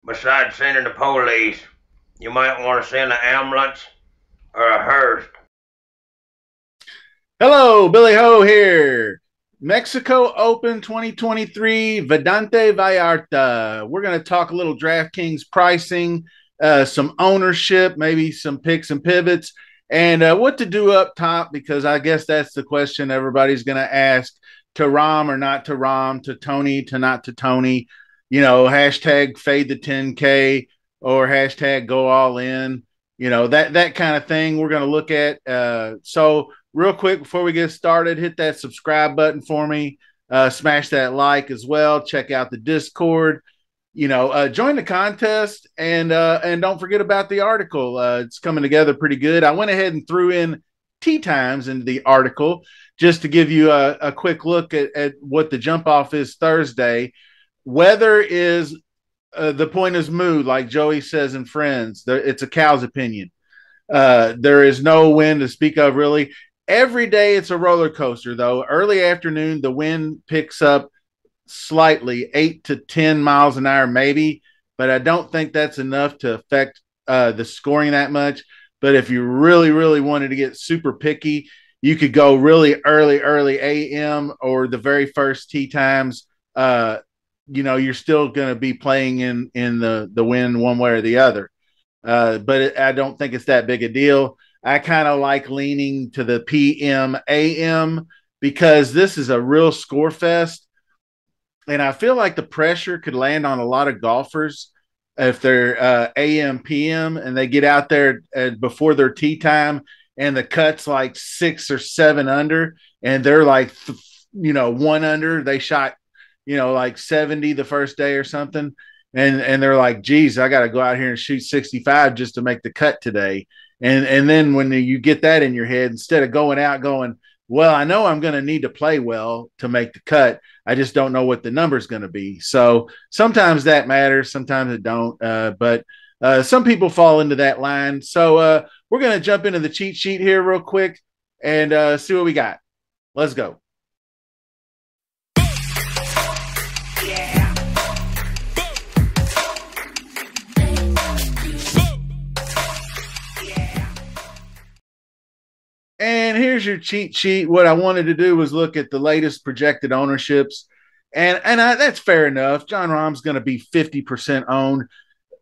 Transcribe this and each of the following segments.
Besides sending the police, you might want to send an ambulance or a hearse. Hello, Billy Ho here. Mexico Open 2023, Vedante Vallarta. We're going to talk a little DraftKings pricing, some ownership, maybe some picks and pivots, and what to do up top, because I guess that's the question everybody's going to ask. To Rom or not to Rom, to Tony to not to Tony, hashtag fade the 10K or hashtag go all in, that kind of thing we're going to look at. So real quick before we get started, hit that subscribe button for me. Smash that like as well. Check out the Discord. Join the contest and don't forget about the article. It's coming together pretty good. I went ahead and threw in tea times into the article just to give you a quick look at what the jump off is Thursday. Weather is the point is mood, like Joey says in Friends. It's a cow's opinion. There is no wind to speak of, really. Every day it's a roller coaster, though. Early afternoon, the wind picks up slightly, 8 to 10 miles an hour, maybe, but I don't think that's enough to affect the scoring that much. But if you really, really wanted to get super picky, you could go really early AM or the very first tee times. You're still going to be playing in the wind one way or the other. I don't think it's that big a deal. I kind of like leaning to the PM AM because this is a real score fest. And I feel like the pressure could land on a lot of golfers if they're AM, PM, and they get out there before their tee time and the cut's like 6 or 7 under, and they're like, one under. They shot, like 70 the first day or something. And they're like, geez, I got to go out here and shoot 65 just to make the cut today. And then when you get that in your head, instead of going out going, well, I know I'm going to need to play well to make the cut. I just don't know what the number is going to be. So sometimes that matters, sometimes it don't. But some people fall into that line. So we're going to jump into the cheat sheet here real quick and see what we got. Let's go. And here's your cheat sheet. What I wanted to do was look at the latest projected ownerships. That's fair enough. John Rahm's going to be 50% owned.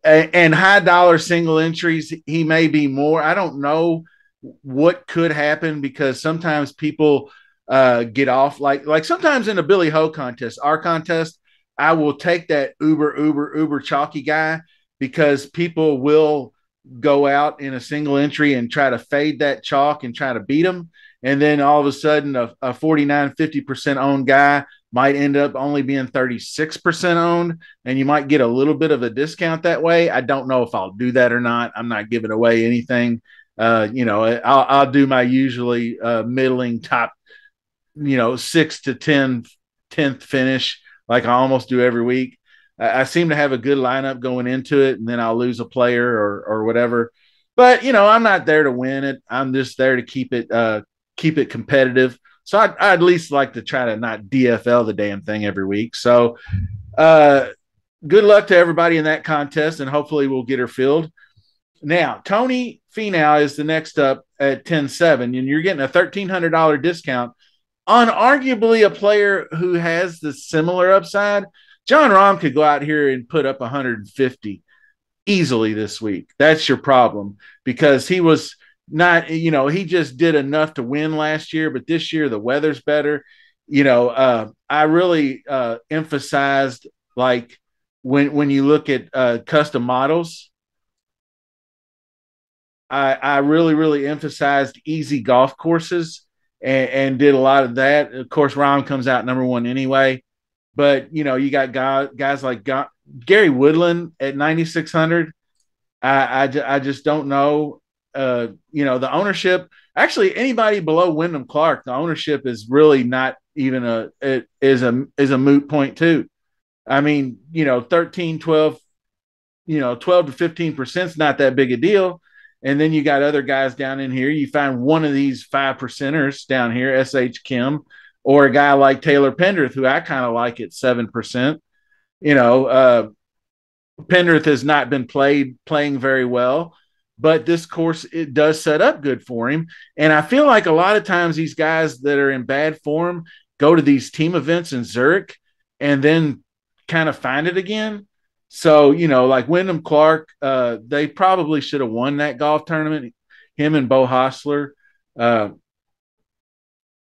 And high dollar single entries, he may be more. I don't know what could happen because sometimes people get off. Like sometimes in a Billy Ho contest, our contest, I will take that uber chalky guy because people will go out in a single entry and try to fade that chalk and try to beat them. And then all of a sudden, a 49, 50% owned guy might end up only being 36% owned, and you might get a little bit of a discount that way. I don't know if I'll do that or not. I'm not giving away anything. I'll do my usually middling top, 6 to 10th finish, like I almost do every week. I seem to have a good lineup going into it, and then I'll lose a player or whatever. But I'm not there to win it. I'm just there to keep it competitive. So I'd at least like to try to not DFL the damn thing every week. So good luck to everybody in that contest, and hopefully we'll get her filled. Now, Tony Finau is the next up at 10-7, and you're getting a $1,300 discount on arguably a player who has the similar upside. John Rahm could go out here and put up 150 easily this week. That's your problem because he was not, he just did enough to win last year, but this year the weather's better. I really emphasized, like, when you look at custom models, I really, really emphasized easy golf courses and did a lot of that. Of course, Rahm comes out number one anyway. But you got guys like Gary Woodland at 9,600. I just don't know. The ownership. Actually, anybody below Wyndham Clark, the ownership is really not even is a moot point too. I mean, 13, 12, 12 to 15% is not that big a deal. And then you got other guys down in here. You find one of these 5%ers down here, SH Kim, or a guy like Taylor Pendrith, who I kind of like at 7%. You know, uh, Penrith has not been playing very well, but this course it does set up good for him. And I feel like a lot of times these guys that are in bad form go to these team events in Zurich and then kind of find it again. So, like Wyndham Clark, they probably should have won that golf tournament, him and Bo Hostler. Uh,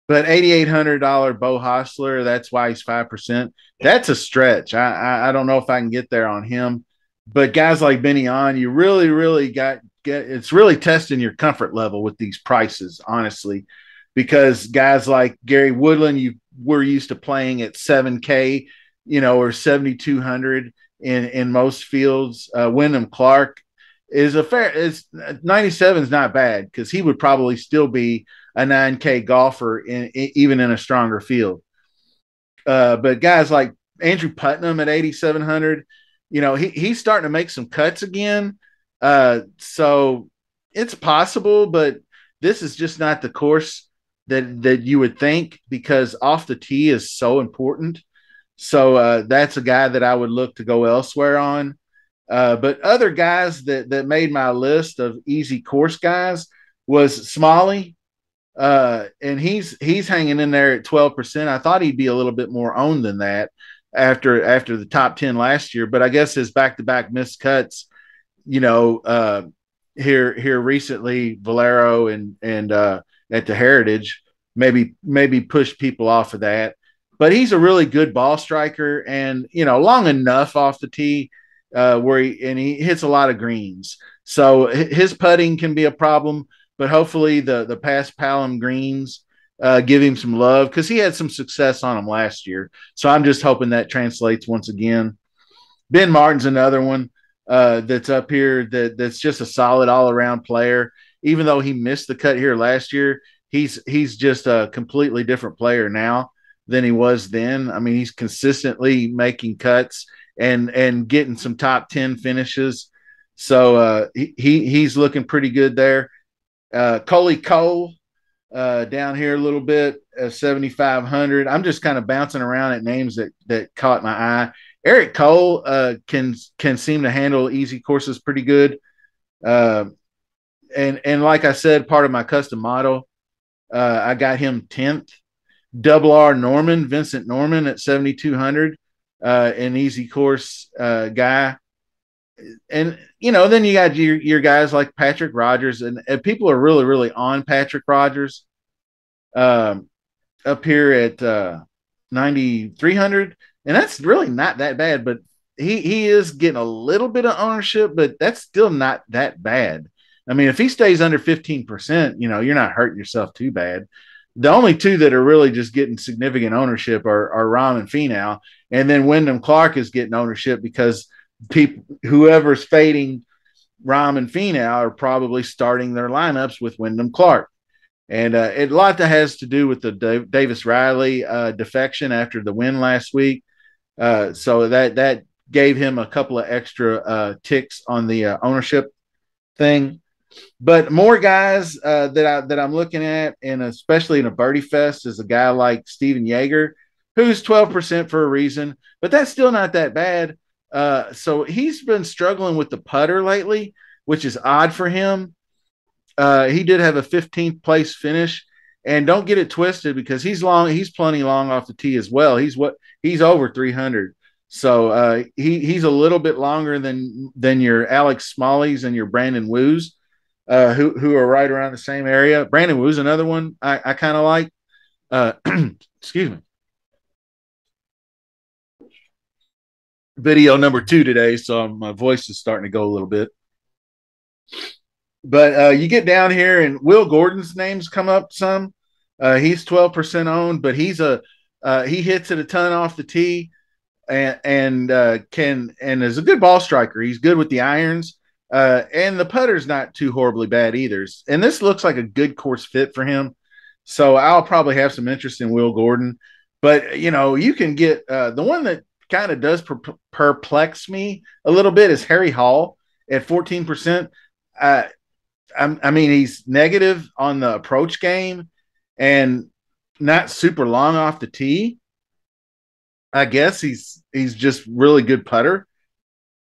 but $8,800 Bo Hostler, that's why he's 5%. That's a stretch. I don't know if I can get there on him. But guys like Benny On, you really, really get it's really testing your comfort level with these prices, honestly, because guys like Gary Woodland, you were used to playing at 7K, or 7,200 in most fields. Wyndham Clark is a fair. Is 97 is not bad because he would probably still be a 9K golfer even in a stronger field. But guys like Andrew Putnam at 8,700, he's starting to make some cuts again. So it's possible, but this is just not the course that you would think because off the tee is so important. So that's a guy that I would look to go elsewhere on. But other guys that made my list of easy course guys was Smalley, and he's hanging in there at 12%. I thought he'd be a little bit more owned than that after the top 10 last year, but I guess his back-to-back missed cuts, you know, uh, here recently, Valero and at the Heritage maybe push people off of that. But he's a really good ball striker, and long enough off the tee where he hits a lot of greens. So his putting can be a problem, but hopefully the past Palom greens give him some love because he had some success on them last year. So I'm just hoping that translates once again. Ben Martin's another one that's up here that's just a solid all around player. Even though he missed the cut here last year, he's just a completely different player now than he was then. I mean, he's consistently making cuts and getting some top 10 finishes. So he's looking pretty good there. Coley Cole down here a little bit, 7,500. I'm just kind of bouncing around at names that caught my eye. Eric Cole can seem to handle easy courses pretty good. Uh, and like I said, part of my custom model, I got him 10th. Double R Norman, Vincent Norman at 7,200, an easy course guy. And then you got your guys like Patrick Rogers, and people are really, really on Patrick Rogers up here at 9,300, and that's really not that bad. But he is getting a little bit of ownership, but that's still not that bad. I mean, if he stays under 15%, you're not hurting yourself too bad. The only two that are really just getting significant ownership are Rahm and Finau, and then Wyndham Clark is getting ownership because whoever's fading Rahm and Finau are probably starting their lineups with Wyndham Clark. And a lot that has to do with the Davis Riley defection after the win last week. So that gave him a couple of extra ticks on the ownership thing. But more guys that I'm looking at, and especially in a birdie fest, is a guy like Steven Yeager, who's 12% for a reason, but that's still not that bad. So he's been struggling with the putter lately, which is odd for him. He did have a 15th place finish, and don't get it twisted because he's plenty long off the tee as well. He's over 300. So he's a little bit longer than your Alex Smalley's and your Brandon Woos, who are right around the same area. Brandon Woo's another one I kind of like. Excuse me. Video number 2 today, so my voice is starting to go a little bit. But you get down here, and Will Gordon's names come up some. He's 12% owned, but he hits it a ton off the tee, and is a good ball striker. He's good with the irons, and the putter's not too horribly bad either. And this looks like a good course fit for him. So I'll probably have some interest in Will Gordon. But you can get the one that kind of does perplex me a little bit is Harry Hall at 14%. I mean, he's negative on the approach game and not super long off the tee. I guess he's just really good putter.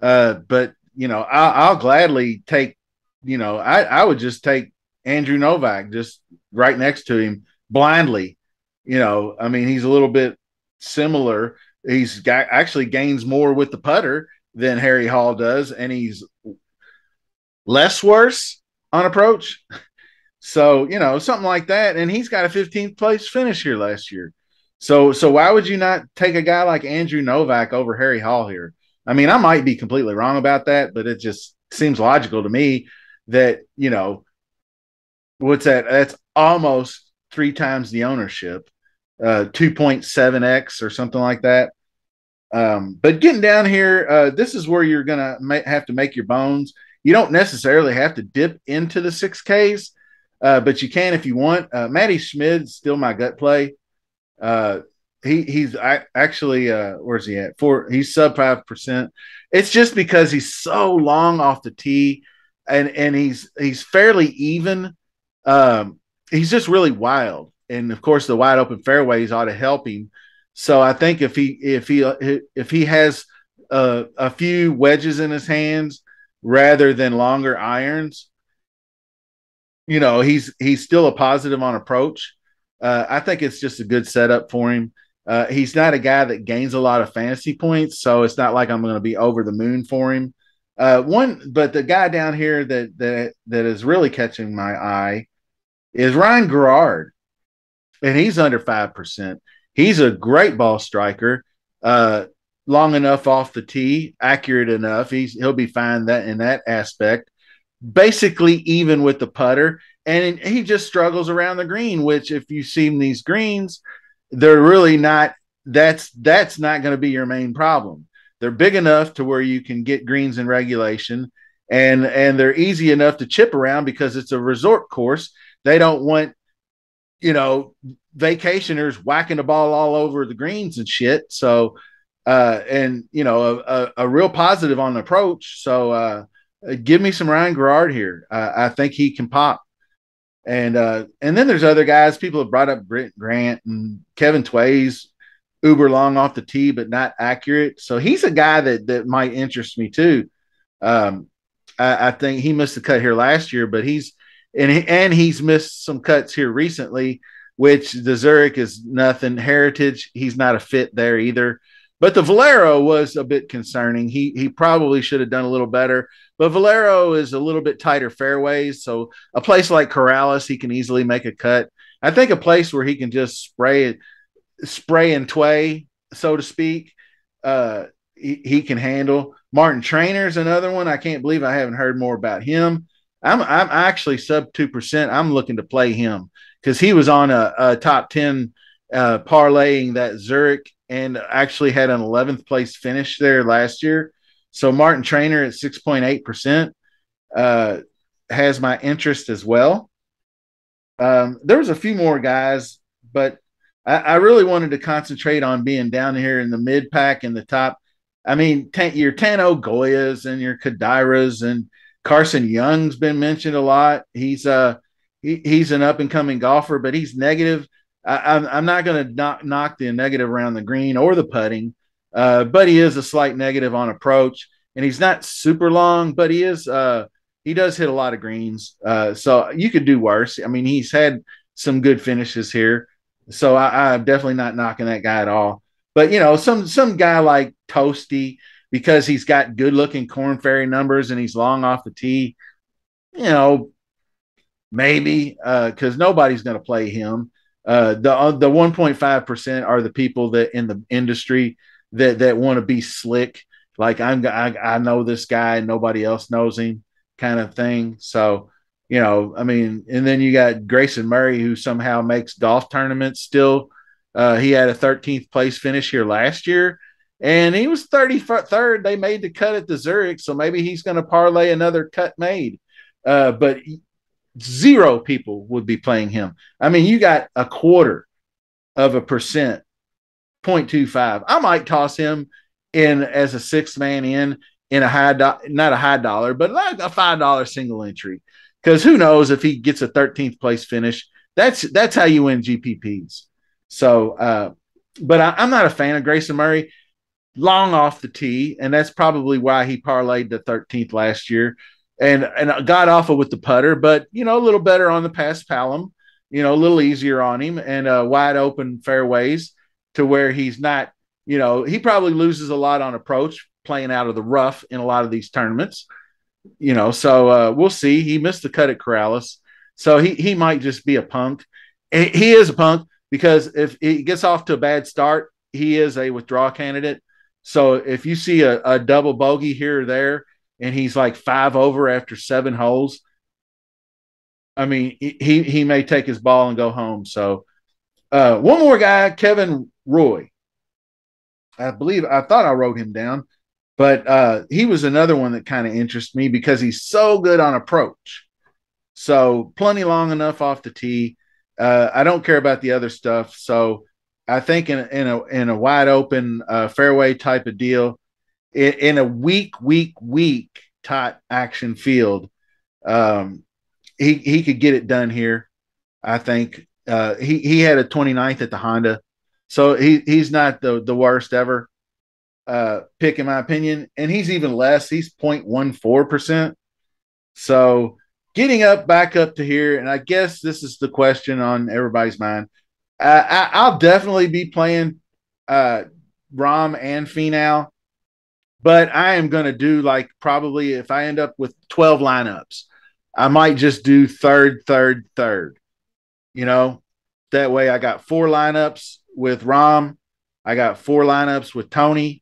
But I'll gladly take. I would just take Andrew Novak just right next to him blindly. I mean, he's a little bit similar. He's got actually gains more with the putter than Harry Hall does, and he's less worse on approach. So, something like that. And he's got a 15th place finish here last year. So why would you not take a guy like Andrew Novak over Harry Hall here? I mean, I might be completely wrong about that, but it just seems logical to me that, what's that? That's almost three times the ownership, 2.7x or something like that. But getting down here, this is where you're going to have to make your bones. You don't necessarily have to dip into the 6Ks, but you can if you want. Matty Schmid's still my gut play. He's actually where's he at? He's sub 5%. It's just because he's so long off the tee, and he's fairly even. He's just really wild, and of course the wide open fairways ought to help him. So I think if he has a few wedges in his hands rather than longer irons, he's still a positive on approach. I think it's just a good setup for him. He's not a guy that gains a lot of fantasy points, so it's not like I'm going to be over the moon for him. But the guy down here that is really catching my eye is Ryan Garrard, and he's under 5%. He's a great ball striker, long enough off the tee, accurate enough. He'll be fine in that aspect. Basically, even with the putter, and he just struggles around the green. Which, if you've seen these greens, they're really not. That's not going to be your main problem. They're big enough to where you can get greens in regulation, and they're easy enough to chip around because it's a resort course. They don't want vacationers whacking the ball all over the greens and shit. So, a real positive on the approach. So, give me some Ryan Garrard here. I think he can pop. And then there's other guys. People have brought up Britt Grant and Kevin Tway's uber long off the tee, but not accurate. So he's a guy that might interest me too. I think he missed the cut here last year, but he's missed some cuts here recently, which the Zurich is nothing. Heritage, he's not a fit there either. But the Valero was a bit concerning. He probably should have done a little better. But Valero is a little bit tighter fairways. So a place like Corrales, he can easily make a cut. I think a place where he can just spray and tway, so to speak, he can handle. Martin Trainer's another one. I can't believe I haven't heard more about him. I'm actually sub 2%. I'm looking to play him because he was on a top 10 parlaying that Zurich and actually had an 11th place finish there last year. So Martin Trainer at 6.8% has my interest as well. There was a few more guys, but I really wanted to concentrate on being down here in the mid pack and the top. I mean, your Tano Goyas and your Kadiras and Carson Young's been mentioned a lot. He's an up and coming golfer, but he's negative. I'm not going to knock the negative around the green or the putting, but he is a slight negative on approach, and he's not super long, but he does hit a lot of greens. So you could do worse. I mean, he's had some good finishes here, so I'm definitely not knocking that guy at all. But some guy like Toasty, because he's got good looking Corn Ferry numbers and he's long off the tee, maybe because nobody's going to play him. The 1.5% are the people that in the industry that want to be slick, like I know this guy and nobody else knows him, kind of thing. So I mean, and then you got Grayson Murray, who somehow makes golf tournaments still. He had a 13th place finish here last year, and he was 33rd. They made the cut at the Zurich, so maybe he's going to parlay another cut made. But zero people would be playing him. I mean, you got 1/4%, 0.25. I might toss him in as a sixth man in not a high dollar, but like a $5 single entry. Because who knows if he gets a 13th place finish? That's how you win GPPs. So, but I'm not a fan of Grayson Murray. long off the tee, and that's probably why he parlayed the 13th last year, and got off of with the putter, but a little better on the pass palum, a little easier on him, and wide open fairways to where he's not, he probably loses a lot on approach playing out of the rough in a lot of these tournaments, so we'll see. He missed the cut at Corrales, so he might just be a punk. He is a punk because if he gets off to a bad start, he is a withdrawal candidate. So if you see a double bogey here or there, and he's like 5 over after 7 holes, I mean, he may take his ball and go home. So one more guy, Kevin Roy. I thought I wrote him down, but he was another one that kind of interests me because he's so good on approach. So plenty long enough off the tee. I don't care about the other stuff. So I think in a wide open fairway type of deal, in a weak tight action field, he could get it done here. I think he had a 29th at the Honda, so he's not the worst ever pick in my opinion, and he's even less. He's 0.14%. So getting back up to here, and I guess this is the question on everybody's mind. I'll definitely be playing Rahm and Finau, but I am going to do like probably if I end up with 12 lineups, I might just do third. That way I got 4 lineups with Rahm, I got 4 lineups with Tony,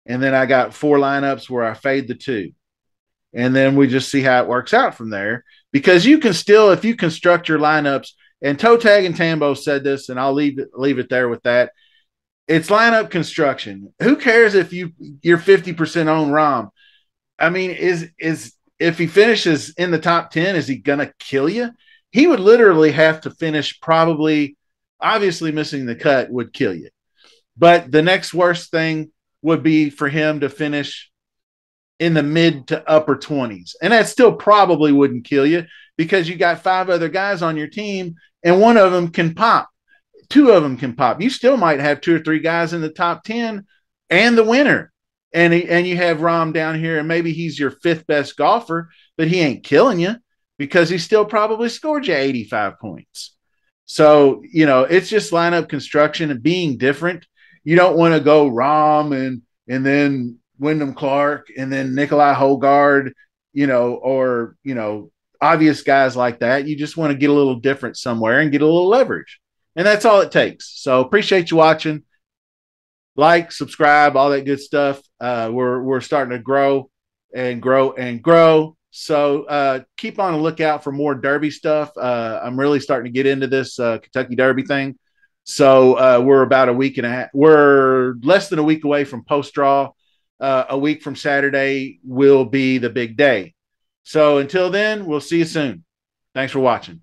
and then I got 4 lineups where I fade the 2. And then we just see how it works out from there. Because you can still, if you construct your lineups, and Toe Tag and Tambo said this, and I'll leave it there with that. It's lineup construction. Who cares if you're 50% on Rahm? I mean, is if he finishes in the top 10, is he gonna kill you? He would literally have to finish probably, obviously missing the cut would kill you. But the next worst thing would be for him to finish in the mid to upper 20s. And that still probably wouldn't kill you because you got 5 other guys on your team and one of them can pop. 2 of them can pop. You still might have 2 or 3 guys in the top 10 and the winner. And you have Rahm down here, and maybe he's your 5th best golfer, but he ain't killing you because he still probably scored you 85 points. So, it's just lineup construction and being different. You don't want to go Rahm and then Wyndham Clark and then Nikolai Hogard, or obvious guys like that. You just want to get a little different somewhere and get a little leverage. And that's all it takes. So appreciate you watching. Like, subscribe, all that good stuff. We're starting to grow and grow and grow. So keep on the lookout for more Derby stuff. I'm really starting to get into this Kentucky Derby thing. So we're about a week and a half. We're less than a week away from post draw. A week from Saturday will be the big day. So until then, we'll see you soon. Thanks for watching.